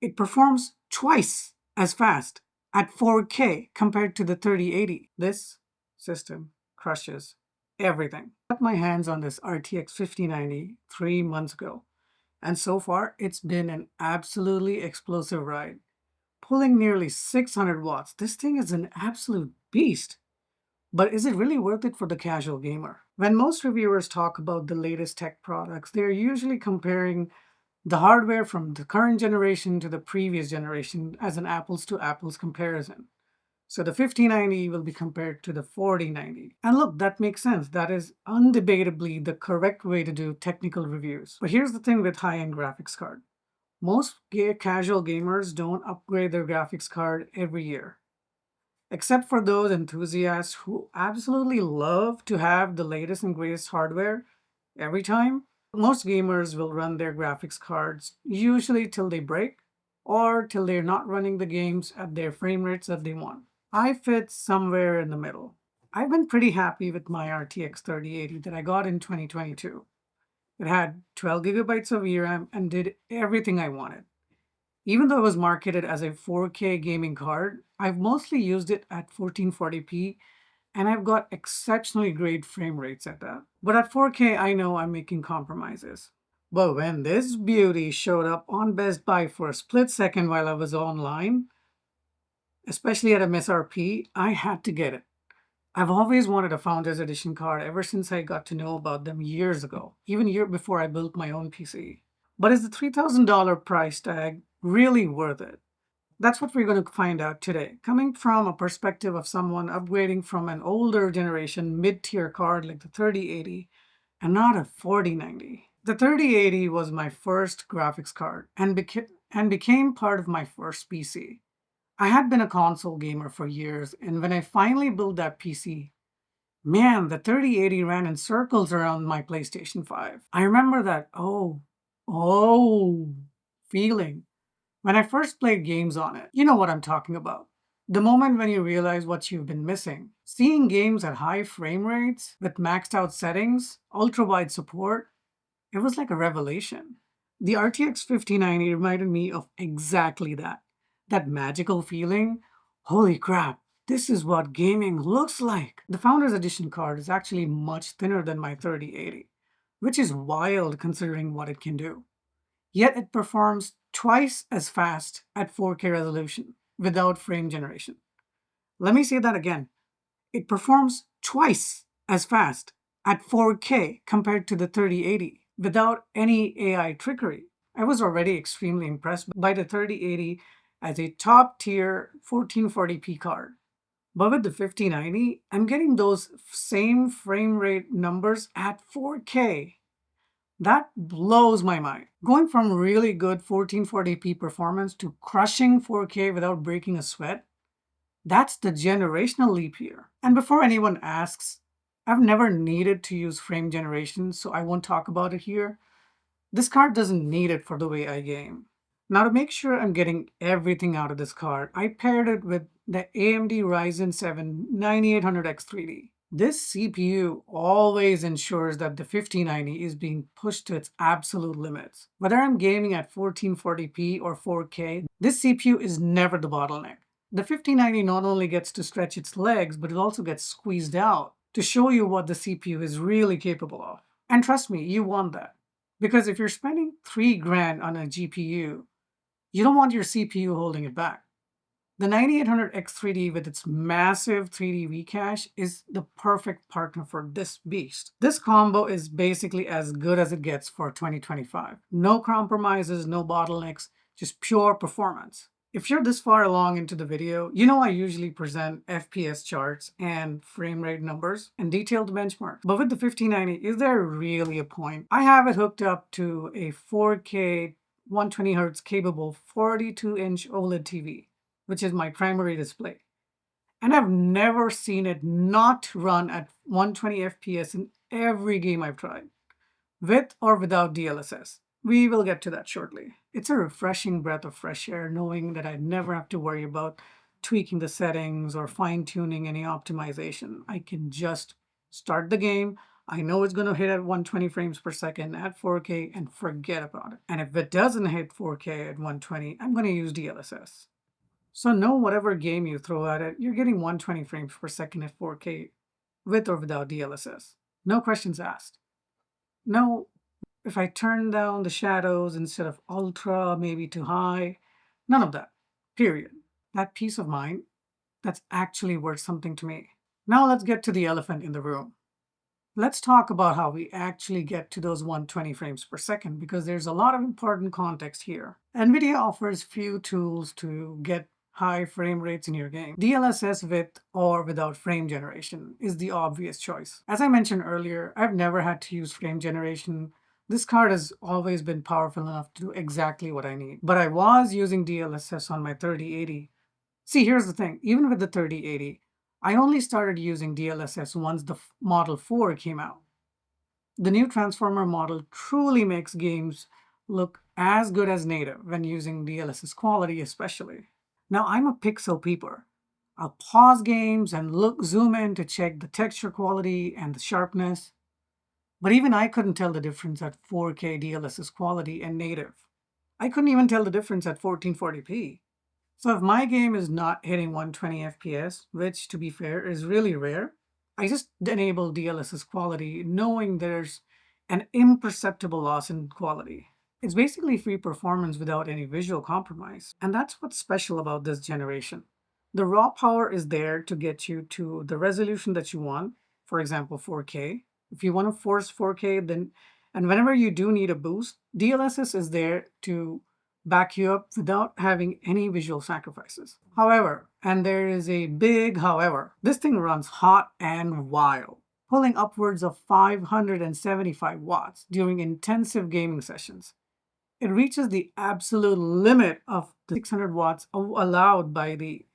It performs twice as fast at 4K compared to the 3080. This system crushes everything. I got my hands on this RTX 5090 3 months ago, and so far it's been an absolutely explosive ride. Pulling nearly 600 watts, this thing is an absolute beast. But is it really worth it for the casual gamer? When most reviewers talk about the latest tech products, they're usually comparing the hardware from the current generation to the previous generation as an apples to apples comparison. So the 5090 will be compared to the 4090. And look, that makes sense. That is undebatably the correct way to do technical reviews. But here's the thing with high-end graphics card. Most casual gamers don't upgrade their graphics card every year. Except for those enthusiasts who absolutely love to have the latest and greatest hardware every time, most gamers will run their graphics cards usually till they break or till they're not running the games at their frame rates that they want. I fit somewhere in the middle. I've been pretty happy with my RTX 3080 that I got in 2022. It had 12 gigabytes of VRAM and did everything I wanted. Even though it was marketed as a 4K gaming card, I've mostly used it at 1440p and I've got exceptionally great frame rates at that. But at 4K, I know I'm making compromises. But when this beauty showed up on Best Buy for a split second while I was online, especially at MSRP, I had to get it. I've always wanted a Founders Edition card ever since I got to know about them years ago, even a year before I built my own PC. But is the $3,000 price tag really worth it? That's what we're going to find out today. Coming from a perspective of someone upgrading from an older generation mid-tier card like the 3080 and not a 4090. The 3080 was my first graphics card and became part of my first PC. I had been a console gamer for years, and when I finally built that PC, man, the 3080 ran in circles around my PlayStation 5. I remember that oh feeling when I first played games on it. You know what I'm talking about. The moment when you realize what you've been missing. Seeing games at high frame rates with maxed out settings, ultra wide support, it was like a revelation. The RTX 5090 reminded me of exactly that. That magical feeling. Holy crap, this is what gaming looks like. The Founders Edition card is actually much thinner than my 3080, which is wild considering what it can do. Yet it performs twice as fast at 4K resolution without frame generation. Let me say that again. It performs twice as fast at 4K compared to the 3080 without any AI trickery. I was already extremely impressed by the 3080 as a top tier 1440p card. But with the 5090, I'm getting those same frame rate numbers at 4K. That blows my mind. Going from really good 1440p performance to crushing 4K without breaking a sweat, that's the generational leap here. And before anyone asks, I've never needed to use frame generation, so I won't talk about it here. This card doesn't need it for the way I game. Now to make sure I'm getting everything out of this card, I paired it with the AMD Ryzen 7 9800X 3D. This CPU always ensures that the 5090 is being pushed to its absolute limits. Whether I'm gaming at 1440p or 4K, this CPU is never the bottleneck. The 5090 not only gets to stretch its legs, but it also gets squeezed out to show you what the CPU is really capable of. And trust me, you want that. Because if you're spending $3,000 on a GPU, you don't want your CPU holding it back. The 9800X3D with its massive 3D V-cache is the perfect partner for this beast. This combo is basically as good as it gets for 2025. No compromises, no bottlenecks, just pure performance. If you're this far along into the video, you know I usually present FPS charts and frame rate numbers and detailed benchmarks. But with the 5090, is there really a point? I have it hooked up to a 4K 120Hz capable 42-inch OLED TV, which is my primary display. And I've never seen it not run at 120 FPS in every game I've tried, with or without DLSS. We will get to that shortly. It's a refreshing breath of fresh air knowing that I never have to worry about tweaking the settings or fine-tuning any optimization. I can just start the game, I know it's going to hit at 120 frames per second at 4K and forget about it. And if it doesn't hit 4K at 120, I'm going to use DLSS. So know whatever game you throw at it, you're getting 120 frames per second at 4K with or without DLSS. No questions asked. No, if I turn down the shadows instead of ultra, maybe too high, none of that. Period. That peace of mind, that's actually worth something to me. Now let's get to the elephant in the room. Let's talk about how we actually get to those 120 frames per second because there's a lot of important context here. NVIDIA offers few tools to get high frame rates in your game. DLSS with or without frame generation is the obvious choice. As I mentioned earlier, I've never had to use frame generation. This card has always been powerful enough to do exactly what I need. But I was using DLSS on my 3080. See, here's the thing. Even with the 3080, I only started using DLSS once the Model 4 came out. The new Transformer model truly makes games look as good as native when using DLSS quality especially. Now, I'm a pixel peeper. I'll pause games and zoom in to check the texture quality and the sharpness. But even I couldn't tell the difference at 4K DLSS quality and native. I couldn't even tell the difference at 1440p. So if my game is not hitting 120 FPS, which to be fair is really rare, I just enable DLSS quality knowing there's an imperceptible loss in quality. It's basically free performance without any visual compromise. And that's what's special about this generation. The raw power is there to get you to the resolution that you want, for example, 4K. If you want to force 4K, then and whenever you do need a boost, DLSS is there to back you up without having any visual sacrifices. However, and there is a big however, this thing runs hot and wild, pulling upwards of 575 watts during intensive gaming sessions. It reaches the absolute limit of the 600 watts allowed by the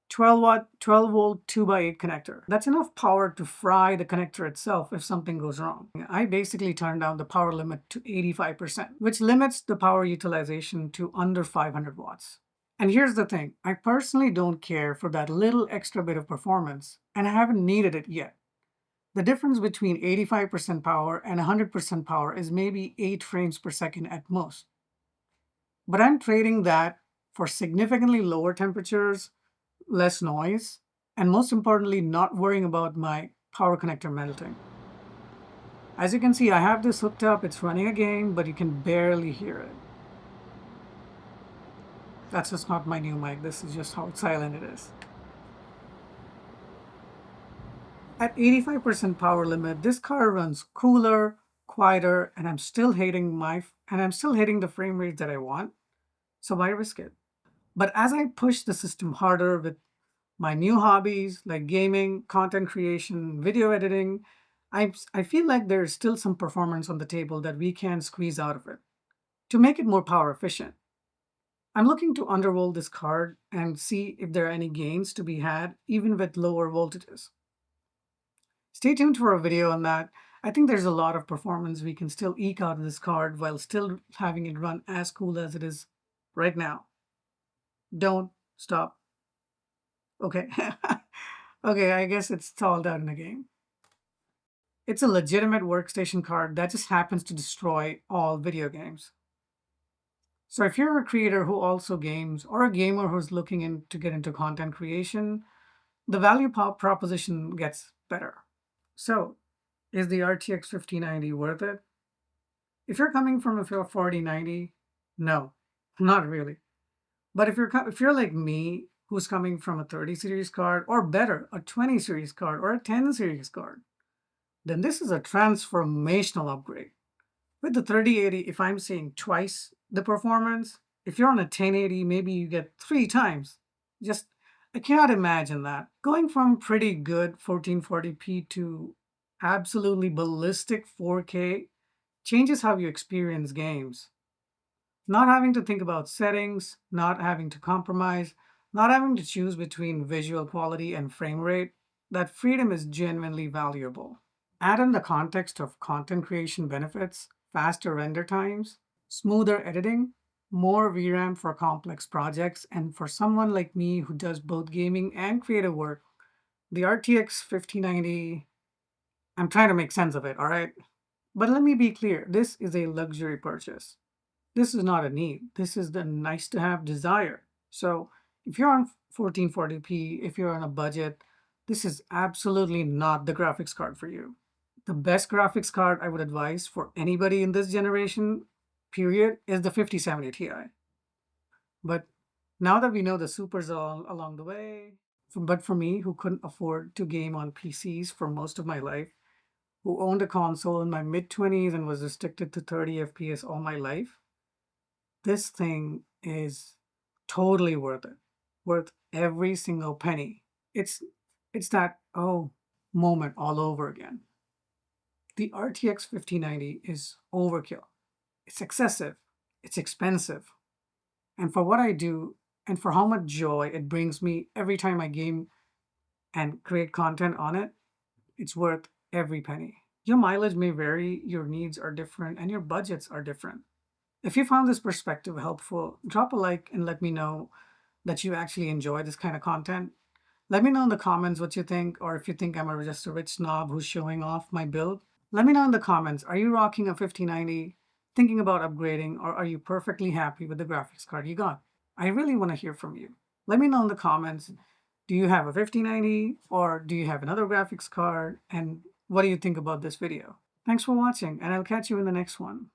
12 volt 2x8 connector. That's enough power to fry the connector itself if something goes wrong. I basically turned down the power limit to 85%, which limits the power utilization to under 500 watts. And here's the thing, I personally don't care for that little extra bit of performance, and I haven't needed it yet. The difference between 85% power and 100% power is maybe 8 frames per second at most. But I'm trading that for significantly lower temperatures, less noise, and most importantly, not worrying about my power connector melting. As you can see, I have this hooked up, it's running a game, but you can barely hear it. That's just not my new mic, this is just how silent it is. At 85% power limit, this car runs cooler, quieter, and I'm still hitting the frame rate that I want, so why risk it? But as I push the system harder with my new hobbies like gaming, content creation, video editing, I feel like there's still some performance on the table that we can squeeze out of it to make it more power efficient. I'm looking to undervolt this card and see if there are any gains to be had even with lower voltages. Stay tuned for a video on that. I think there's a lot of performance we can still eke out of this card while still having it run as cool as it is right now. Don't stop. Okay. Okay, I guess it's stalled out in the game. It's a legitimate workstation card that just happens to destroy all video games. So if you're a creator who also games or a gamer who's looking to get into content creation, the value proposition gets better. So is the RTX 5090 worth it? If you're coming from a 4090, no, not really. But if you're like me, who's coming from a 30 series card, or better, a 20 series card or a 10 series card, then this is a transformational upgrade. With the 3080, if I'm seeing twice the performance, if you're on a 1080, maybe you get 3 times. Just, I cannot imagine that. Going from pretty good 1440p to absolutely ballistic 4K changes how you experience games. Not having to think about settings, not having to compromise, not having to choose between visual quality and frame rate, that freedom is genuinely valuable. Add in the context of content creation benefits, faster render times, smoother editing, more VRAM for complex projects, and for someone like me who does both gaming and creative work, the RTX 5090 I'm trying to make sense of it, all right? But let me be clear, this is a luxury purchase. This is not a need. This is the nice to have desire. So if you're on 1440p, if you're on a budget, this is absolutely not the graphics card for you. The best graphics card I would advise for anybody in this generation, period, is the 5070 Ti. But now that we know the supers all along the way, but for me, who couldn't afford to game on PCs for most of my life, who owned a console in my mid 20s and was restricted to 30 FPS all my life, this thing is totally worth it. Worth every single penny. It's that moment all over again. The RTX 5090 is overkill. It's excessive. It's expensive. And for what I do and for how much joy it brings me every time I game and create content on it, it's worth every penny. Your mileage may vary, your needs are different, and your budgets are different. If you found this perspective helpful, drop a like and let me know that you actually enjoy this kind of content. Let me know in the comments what you think, or if you think I'm just a rich snob who's showing off my build. Let me know in the comments, are you rocking a 5090, thinking about upgrading, or are you perfectly happy with the graphics card you got? I really want to hear from you. Let me know in the comments, do you have a 5090 or do you have another graphics card? And what do you think about this video? Thanks for watching, and I'll catch you in the next one.